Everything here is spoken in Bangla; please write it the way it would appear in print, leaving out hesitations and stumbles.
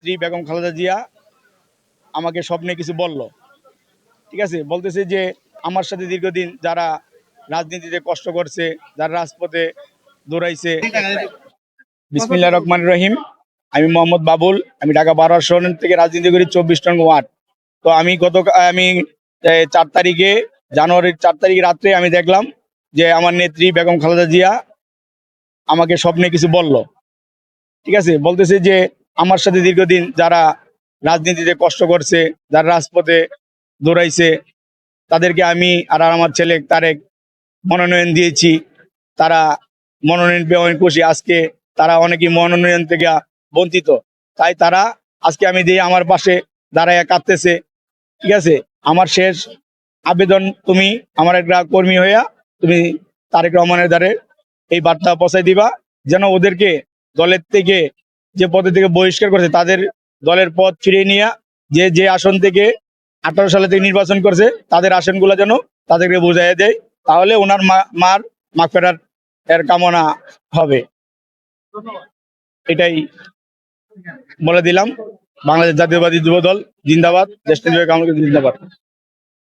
স্ত্রী বেগম খালেদা জিয়া আমাকে স্বপ্নে কিছু বলল। ঠিক আছে, বলতেছে যে আমার সাথে দীর্ঘদিন যারা রাজনীতিতে কষ্ট করছে, যারা রাজপথে দৌড়াইছে। বিসমিল্লাহির রহমানির রহিম। আমি মোহাম্মদ বাবুল। আমি ঢাকা 12 আসন থেকে রাজনীতি করি, 24 নং ওয়ার্ড। তো আমি 4 তারিখে, জানুয়ারির 4 তারিখ রাত্রে আমি দেখলাম যে আমার নেত্রী বেগম খালেদা জিয়া আমাকে স্বপ্নে কিছু বলল। ঠিক আছে, বলতেছে যে আমার সাথে দীর্ঘদিন যারা রাজনীতিতে কষ্ট করছে, যারা রাজপথে দৌড়াইছে, তাদেরকে আমি আর আমার ছেলে তারেক মনোনয়ন দিয়েছি। তারা মনোনয়ন পেয়ে অনেক খুশি। আজকে তারা অনেকেই মনোনয়ন থেকে বঞ্চিত, তাই তারা আজকে আমি দিয়ে আমার পাশে দাঁড়ায় কাঁদতেছে। ঠিক আছে, আমার শেষ আবেদন, তুমি আমার একটা কর্মী হইয়া তুমি তারেক রহমানের দ্বারে এই বার্তা পৌঁছাই দিবা, যেন ওদেরকে দলের থেকে, যে পদে থেকে বহিষ্কার করেছে, তাদের দলের পদ ফিরিয়ে নিয়ে যে যে আসন থেকে 18 সালে থেকে নির্বাচন করছে, তাদের আসনগুলো যেন তাদেরকে বুঝাইয়া দেয়। তাহলে ওনার মার মাগফিরাত এর কামনা হবে। এটাই বলে দিলাম। বাংলাদেশ জাতীয়বাদী যুব দল জিন্দাবাদ, দেশ জিন্দাবাদ।